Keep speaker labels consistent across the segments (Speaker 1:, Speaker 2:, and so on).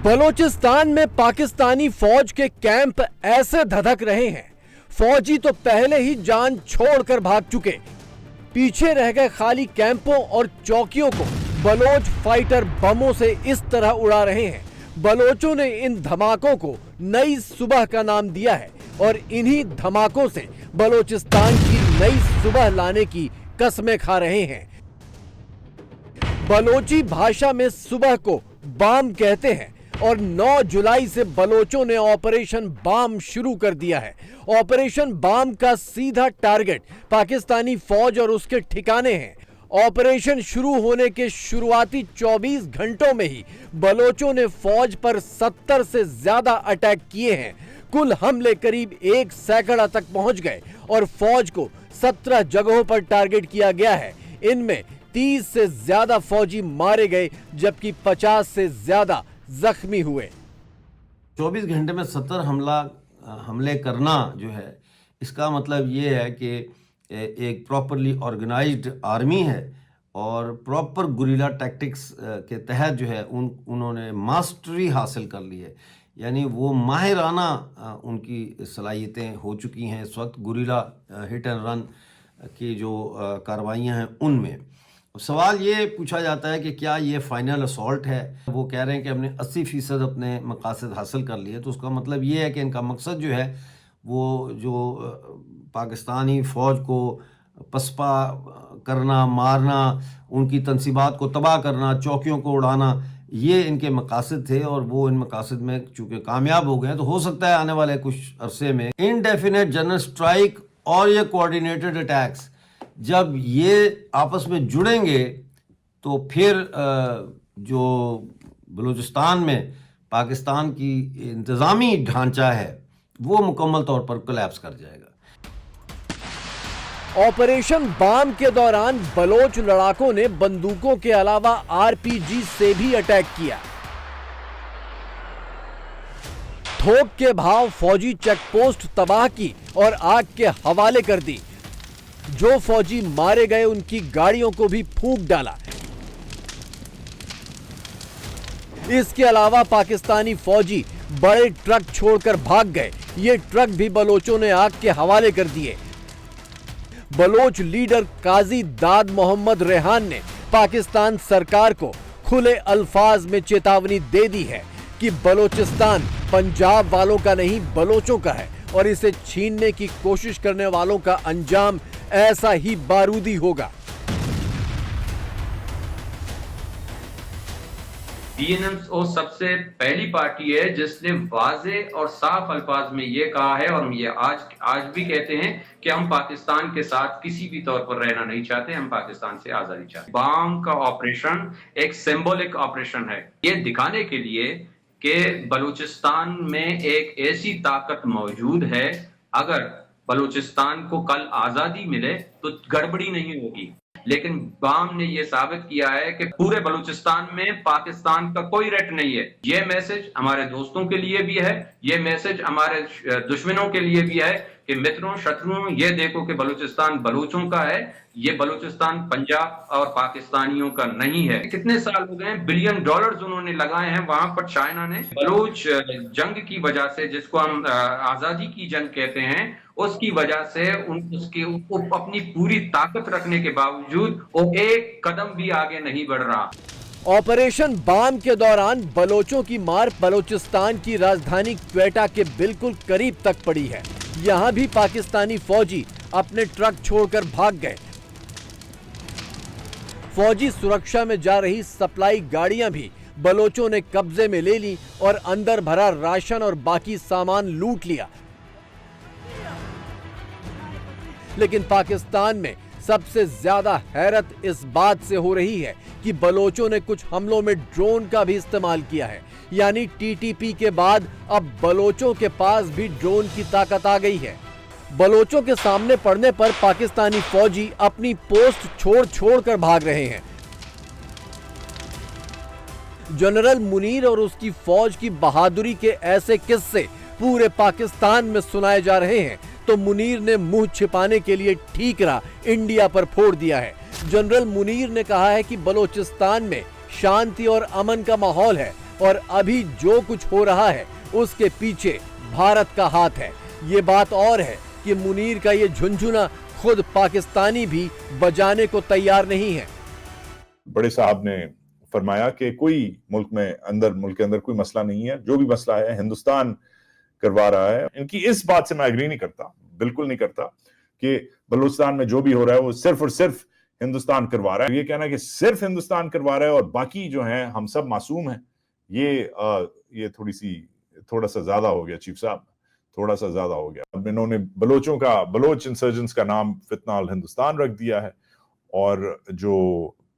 Speaker 1: बलूचिस्तान में पाकिस्तानी फौज के कैंप ऐसे धधक रहे हैं, फौजी तो पहले ही जान छोड़कर भाग चुके। पीछे रह गए खाली कैंपों और चौकियों को बलोच फाइटर बमों से इस तरह उड़ा रहे हैं। बलोचों ने इन धमाकों को नई सुबह का नाम दिया है और इन्हीं धमाकों से बलूचिस्तान की नई सुबह लाने की कस्में खा रहे हैं। बलोची भाषा में सुबह को बाम कहते हैं और 9 जुलाई से बलोचों ने ऑपरेशन बाम शुरू कर दिया है। ऑपरेशन बाम का सीधा टारगेट पाकिस्तानी फौज और उसके ठिकाने हैं। ऑपरेशन शुरू होने के शुरुआती 24 घंटों में ही बलोचों ने फौज पर 70 से ज्यादा अटैक किए हैं। कुल हमले करीब 1 सैकड़ा तक पहुंच गए और फौज को 17 जगहों पर टारगेट किया गया है। इनमें 30 से ज्यादा फौजी मारे गए जबकि 50 से ज्यादा जख्मी हुए।
Speaker 2: 24 घंटे में 70 हमले करना जो है, इसका मतलब ये है कि एक प्रॉपरली ऑर्गेनाइज्ड आर्मी है और प्रॉपर गुरिल्ला टैक्टिक्स के तहत जो है उन्होंने मास्टरी हासिल कर ली है। यानी वो माहिराना उनकी सलाहियतें हो चुकी हैं इस वक्त गुरिल्ला हिट एंड रन की जो कार्रवाइयाँ हैं उनमें। सवाल ये पूछा जाता है कि क्या ये फाइनल असॉल्ट है। वो कह रहे हैं कि हमने 80% अपने मकासद हासिल कर लिए, तो उसका मतलब ये है कि इनका मकसद जो है वो जो पाकिस्तानी फ़ौज को पसपा करना, मारना, उनकी तनसीबात को तबाह करना, चौकियों को उड़ाना, ये इनके मकासद थे और वो इन मकासद में चूँकि कामयाब हो गए हैं तो हो सकता है आने वाले कुछ अरसे में इनडेफिनेट जनरल स्ट्राइक और ये कोऑर्डिनेटेड अटैक्स जब ये आपस में जुड़ेंगे तो फिर जो बलूचिस्तान में पाकिस्तान की इंतज़ामी ढांचा है वो मुकम्मल तौर पर कोलैप्स कर जाएगा।
Speaker 1: ऑपरेशन बाम के दौरान बलोच लड़ाकों ने बंदूकों के अलावा आरपीजी से भी अटैक किया। थोक के भाव फौजी चेकपोस्ट तबाह की और आग के हवाले कर दी। जो फौजी मारे गए उनकी गाड़ियों को भी फूंक डाला। इसके अलावा पाकिस्तानी फौजी बड़े ट्रक छोड़कर भाग गए। ये ट्रक भी बलोचों ने आग के हवाले कर दिए। बलोच लीडर काजी दाद मोहम्मद रेहान ने पाकिस्तान सरकार को खुले अल्फाज में चेतावनी दे दी है कि बलोचिस्तान पंजाब वालों का नहीं बलोचों का है और इसे छीनने की कोशिश करने वालों का अंजाम ऐसा ही बारूदी होगा।
Speaker 3: BNMO सबसे पहली पार्टी है जिसने वाज़े और साफ अल्फाज में ये कहा है और ये आज भी कहते हैं कि हम पाकिस्तान के साथ किसी भी तौर पर रहना नहीं चाहते, हम पाकिस्तान से आजादी चाहते। बाम का ऑपरेशन एक सिंबॉलिक ऑपरेशन है, ये दिखाने के लिए कि बलूचिस्तान में एक ऐसी ताकत मौजूद है, अगर बलूचिस्तान को कल आजादी मिले तो गड़बड़ी नहीं होगी। लेकिन बाम ने यह साबित किया है कि पूरे बलूचिस्तान में पाकिस्तान का कोई रेट नहीं है। यह मैसेज हमारे दोस्तों के लिए भी है, यह मैसेज हमारे दुश्मनों के लिए भी है कि मित्रों, शत्रुओं, ये देखो कि बलूचिस्तान बलूचों का है, ये बलूचिस्तान पंजाब और पाकिस्तानियों का नहीं है। कितने साल हो गए, $बिलियन उन्होंने लगाए हैं वहां पर। चाइना ने बलूच जंग की वजह से, जिसको हम आजादी की जंग कहते हैं, उसकी वजह से उसके अपनी पूरी ताकत रखने के बावजूद वो एक कदम भी आगे नहीं बढ़ रहा।
Speaker 1: ऑपरेशन बाम के दौरान बलोचों की मार बलूचिस्तान की राजधानी क्वेटा के बिल्कुल करीब तक पड़ी है। यहां भी पाकिस्तानी फौजी अपने ट्रक छोड़कर भाग गए। फौजी सुरक्षा में जा रही सप्लाई गाड़ियां भी बलोचों ने कब्जे में ले ली और अंदर भरा राशन और बाकी सामान लूट लिया। लेकिन पाकिस्तान में सबसे ज्यादा हैरत इस बात से हो रही है कि बलोचों ने कुछ हमलों में ड्रोन का भी इस्तेमाल किया है। यानी टीटीपी के बाद अब बलोचों के पास भी ड्रोन की ताकत आ गई है। बलोचों के सामने पड़ने पर पाकिस्तानी फौजी अपनी पोस्ट छोड़ कर भाग रहे हैं। जनरल मुनीर और उसकी फौज की बहादुरी के ऐसे किस्से पूरे पाकिस्तान में सुनाए जा रहे हैं तो मुनीर ने मुंह छिपाने के लिए ठीकरा इंडिया पर फोड़ दिया है। जनरल मुनीर ने कहा है कि बलूचिस्तान में शांति और अमन का माहौल है और अभी जो कुछ हो रहा है उसके पीछे भारत का हाथ है। ये बात और है कि मुनीर का ये झुनझुना खुद पाकिस्तानी भी बजाने को तैयार नहीं है।
Speaker 4: बड़े साहब ने फरमाया कि कोई मुल्क के अंदर कोई मसला नहीं है, जो भी मसला है हिंदुस्तान करवा रहा है। इनकी इस बात से मैं एग्री नहीं करता, बिल्कुल नहीं करता कि बलूचिस्तान में जो भी हो रहा है वो सिर्फ और सिर्फ हिंदुस्तान करवा रहा है। ये कहना कि सिर्फ हिंदुस्तान करवा रहा है और बाकी जो हैं हम सब मासूम हैं, ये थोड़ा सा ज्यादा हो गया चीफ साहब, थोड़ा सा ज्यादा हो गया। अब इन्होंने बलोच इंसर्जेंट्स का नाम फितना अल हिंदुस्तान रख दिया है और जो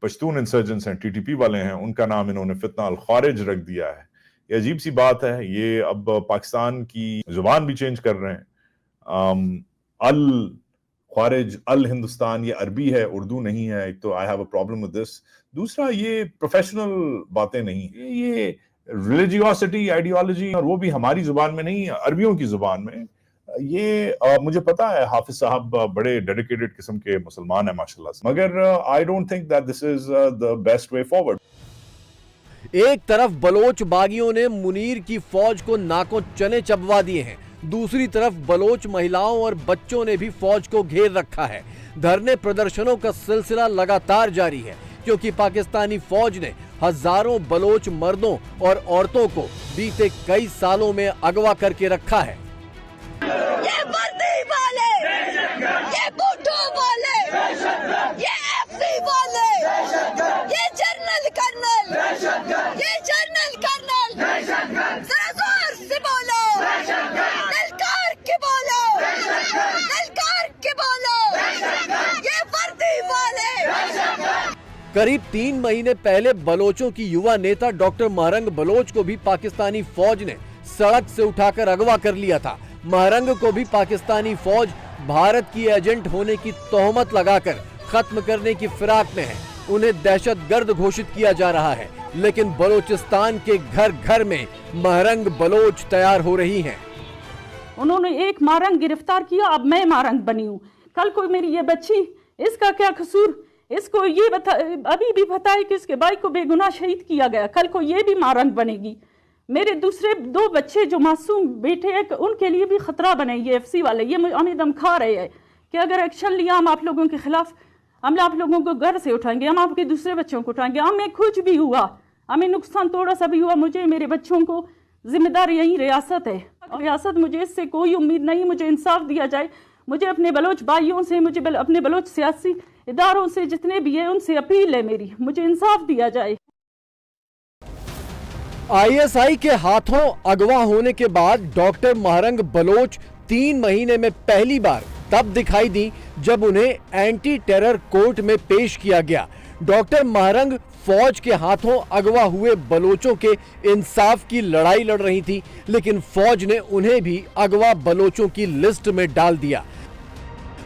Speaker 4: पश्तून इंसर्जेंट्स हैं, टीटीपी वाले हैं, उनका नाम इन्होंने फितना अल खारिज रख दिया है। ये अजीब सी बात है। ये अब पाकिस्तान की जुबान भी चेंज कर रहे हैं। अल खारिज, अल हिंदुस्तान, ये अरबी है, उर्दू नहीं है। एक तो I have a problem with this. दूसरा, ये प्रोफेशनल बातें नहीं, ये रिलीजियोसिटी, आइडियोलॉजी, और वो भी हमारी जुबान में नहीं, अरबियों की जुबान में। ये मुझे पता है हाफिज साहब बड़े डेडिकेटेड किस्म के मुसलमान हैं माशाल्लाह से, मगर I don't think that this is the best way forward.
Speaker 1: एक तरफ बलोच बागियों ने मुनीर की फौज को नाकों चने चबवा दिए हैं, दूसरी तरफ बलोच महिलाओं और बच्चों ने भी फौज को घेर रखा है। धरने प्रदर्शनों का सिलसिला लगातार जारी है क्योंकि पाकिस्तानी फौज ने हजारों बलोच मर्दों और औरतों को बीते कई सालों में अगवा करके रखा है।
Speaker 5: ये वर्दी वाले, ये बूटू वाले, ये एफसी वाले, ये जनरल कर्नल, ये जनरल कर्नल, जरा जोर से बोलो, ललकार के बोलो, ललकार के बोलो, ये वर्दी वाले।
Speaker 1: करीब 3 महीने पहले बलोचों की युवा नेता डॉक्टर महरंग बलोच को भी पाकिस्तानी फौज ने सड़क से उठाकर अगवा कर लिया था। महरंग को भी पाकिस्तानी फौज भारत की एजेंट होने की तोहमत लगाकर खत्म करने की फिराक में है। उन्हें दहशतगर्द घोषित किया जा रहा है, लेकिन बलोचिस्तान के घर घर में महरंग बलोच तैयार हो रही हैं।
Speaker 6: उन्होंने एक महरंग गिरफ्तार किया, अब मैं महरंग बनी हूँ। कल को मेरी ये बच्ची, इसका क्या कसूर, इसको ये अभी भी बताए कि इसके भाई को बेगुनाह शहीद किया गया, कल को ये भी महरंग बनेगी। मेरे दूसरे 2 बच्चे जो मासूम बेटे हैं, उनके लिए भी खतरा बने ये एफसी वाले। ये हमें धमका रहे हैं कि अगर एक्शन लिया हम आप लोगों के खिलाफ, हम आप लोगों को घर से उठाएंगे, हम आपके दूसरे बच्चों को उठाएंगे। हमें कुछ भी हुआ, हमें नुकसान थोड़ा सा भी हुआ, मुझे मेरे बच्चों को जिम्मेदार यही रियासत है। रियासत, मुझे इससे कोई उम्मीद नहीं, मुझे इंसाफ दिया जाए। मुझे अपने बलोच भाइयों से, मुझे अपने बलोच सियासी इदारों से, जितने भी है, उनसे अपील है मेरी, मुझे इंसाफ दिया जाए।
Speaker 1: आईएसआई के हाथों अगवा होने के बाद डॉक्टर महरंग बलोच 3 महीने में पहली बार तब दिखाई दी जब उन्हें एंटी टेरर कोर्ट में पेश किया गया। डॉक्टर महरंग फौज के हाथों अगवा हुए बलोचों के इंसाफ की लड़ाई लड़ रही थी, लेकिन फौज ने उन्हें भी अगवा बलोचों की लिस्ट में डाल दिया।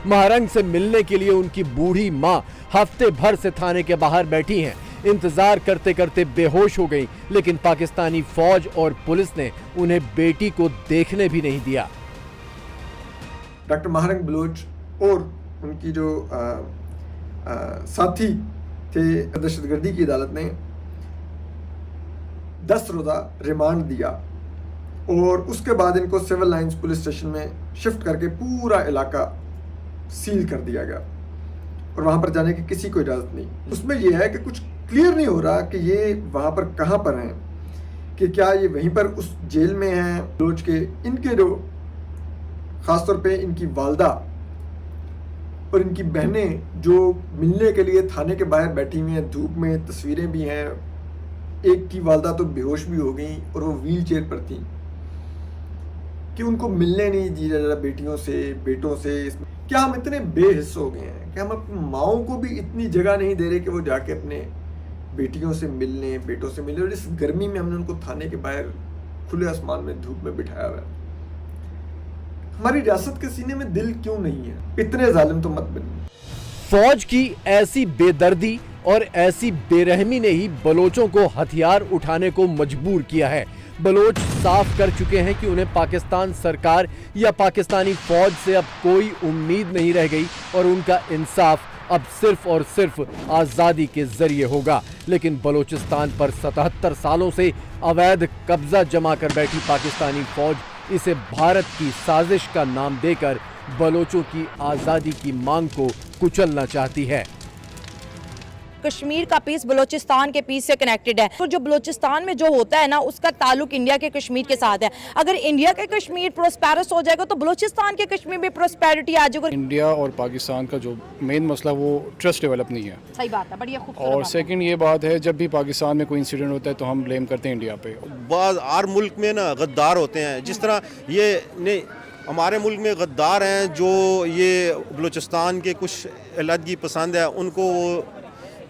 Speaker 1: महरंग से मिलने के लिए उनकी बूढ़ी मां हफ्ते भर से थाने के बाहर बैठी हैं। इंतजार करते करते बेहोश हो गई, लेकिन पाकिस्तानी फौज और पुलिस ने उन्हें बेटी को देखने भी नहीं दिया।
Speaker 7: डॉक्टर महरंग बलोच और उनकी जो साथी थे, दहशतगर्दी की अदालत ने 10 रोज़ा रिमांड दिया और उसके बाद इनको सिविल लाइंस पुलिस स्टेशन में शिफ्ट करके पूरा इलाका सील कर दिया गया और वहां पर जाने की किसी को इजाज़त नहीं। उसमें यह है कि कुछ क्लियर नहीं हो रहा कि ये वहाँ पर कहाँ पर हैं, कि क्या ये वहीं पर उस जेल में हैं बलोच के। इनके जो ख़ासतौर पे इनकी वालदा और इनकी बहनें जो मिलने के लिए थाने के बाहर बैठी हुई हैं, धूप में, तस्वीरें भी हैं। एक की वालदा तो बेहोश भी हो गई और वो व्हील चेयर पर थी, कि उनको मिलने नहीं दिया जा रहा बेटियों से, बेटों से। क्या हम इतने बेहिस्स हो गए हैं कि हम अपनी माओं को भी इतनी जगह नहीं दे रहे कि वो जाके अपने बेटियों से मिलने, बेटों से मिलने। और इस गर्मी में हमने उनको थाने के बाहर खुले आसमान में धूप में बिठाया हुआ है। हमारी रियासत के सीने में दिल क्यों नहीं है? इतने जालिम तो मत बनिए।
Speaker 1: फौज की ऐसी बेदर्दी और ऐसी बेरहमी ने ही बलोचों को हथियार उठाने को मजबूर किया है। बलोच साफ कर चुके हैं कि उन्हें पाकिस्तान सरकार या पाकिस्तानी फौज से अब कोई उम्मीद नहीं रह गई और उनका इंसाफ अब सिर्फ और सिर्फ आज़ादी के जरिए होगा। लेकिन बलोचिस्तान पर 77 सालों से अवैध कब्जा जमा कर बैठी पाकिस्तानी फौज इसे भारत की साजिश का नाम देकर बलोचों की आजादी की मांग को कुचलना चाहती है।
Speaker 8: कश्मीर का पीस बलूचिस्तान के पीस से कनेक्टेड है, तो जो बलूचिस्तान में जो होता है ना, उसका ताल्लुक इंडिया के कश्मीर के साथ है। अगर इंडिया के कश्मीर प्रोस्पेरस हो जाएगा तो बलूचिस्तान के कश्मीर में प्रोस्पेरिटी आ जाएगी।
Speaker 9: इंडिया और पाकिस्तान का जो मेन मसला वो ट्रस्ट डेवलप नहीं है।
Speaker 8: सही बात है, बढ़िया खूबसूरत
Speaker 9: और
Speaker 8: बात है।
Speaker 9: सेकंड ये बात है, जब भी पाकिस्तान में कोई इंसिडेंट होता है तो हम ब्लेम करते हैं इंडिया पे।
Speaker 10: बाज़ हर मुल्क में ना गद्दार होते हैं, जिस तरह ये नहीं हमारे मुल्क में गद्दार हैं जो ये बलूचिस्तान के कुछ अलहदगी पसंद है उनको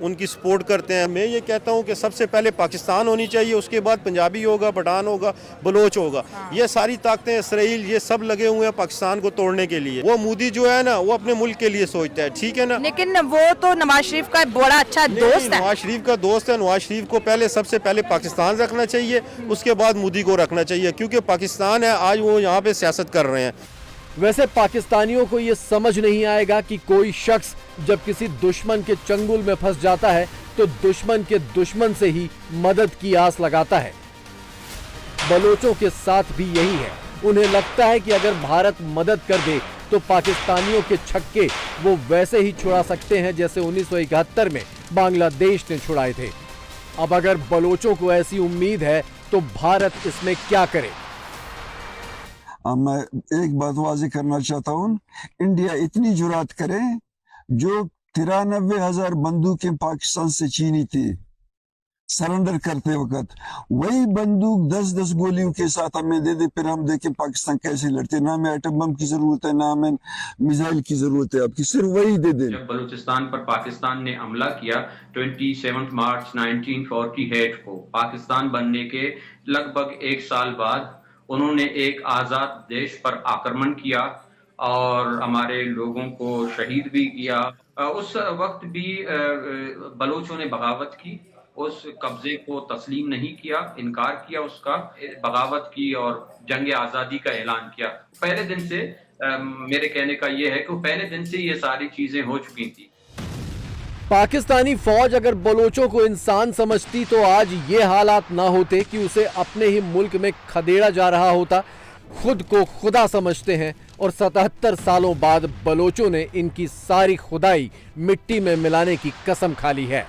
Speaker 10: उनकी सपोर्ट करते हैं। मैं ये कहता हूँ कि सबसे पहले पाकिस्तान होनी चाहिए, उसके बाद पंजाबी होगा, पठान होगा, बलोच होगा। ये सारी ताकतें इसराइल ये सब लगे हुए हैं पाकिस्तान को तोड़ने के लिए। वो मोदी जो है ना वो अपने मुल्क के लिए सोचता है, ठीक है ना।
Speaker 8: लेकिन वो तो नवाज शरीफ का बड़ा अच्छा दोस्त है।
Speaker 10: नवाज शरीफ का दोस्त है। नवाज शरीफ को पहले सबसे पहले पाकिस्तान रखना चाहिए, उसके बाद मोदी को रखना चाहिए, क्योंकि पाकिस्तान है आज वो यहाँ पे सियासत कर रहे हैं।
Speaker 1: वैसे पाकिस्तानियों को यह समझ नहीं आएगा कि कोई शख्स जब किसी दुश्मन के चंगुल में फंस जाता है तो दुश्मन के दुश्मन से ही मदद की आस लगाता है। बलोचों के साथ भी यही है। उन्हें लगता है कि अगर भारत मदद कर दे तो पाकिस्तानियों के छक्के वो वैसे ही छुड़ा सकते हैं जैसे 1971 में बांग्लादेश ने छुड़ाए थे। अब अगर बलोचों को ऐसी उम्मीद है तो भारत इसमें क्या करे?
Speaker 11: मैं एक बात वाज़ेह करना चाहता हूँ, इंडिया इतनी जुरात करे, जो 93,000 बंदूकें पाकिस्तान से छीनी थी सरेंडर करते वक्त, वही बंदूक 10-10 गोलियों के साथ हमें दे दे, फिर हम देखें पाकिस्तान कैसे लड़ते। ना हमें एटम बम की जरूरत है, ना हमें मिसाइल की जरूरत है, आपकी सिर्फ वही दे दे।
Speaker 3: जब बलूचिस्तान पर पाकिस्तान ने हमला किया 27 मार्च 1948 को, पाकिस्तान बनने के लगभग 1 साल बाद उन्होंने एक आजाद देश पर आक्रमण किया और हमारे लोगों को शहीद भी किया। उस वक्त भी बलोचों ने बगावत की, उस कब्जे को तस्लीम नहीं किया, इनकार किया उसका, बगावत की और जंग आज़ादी का ऐलान किया। पहले दिन से मेरे कहने का ये है कि पहले दिन से ये सारी चीजें हो चुकी थी।
Speaker 1: पाकिस्तानी फौज अगर बलोचों को इंसान समझती तो आज ये हालात ना होते कि उसे अपने ही मुल्क में खदेड़ा जा रहा होता। खुद को खुदा समझते हैं और 77 सालों बाद बलोचों ने इनकी सारी खुदाई मिट्टी में मिलाने की कसम खा ली है।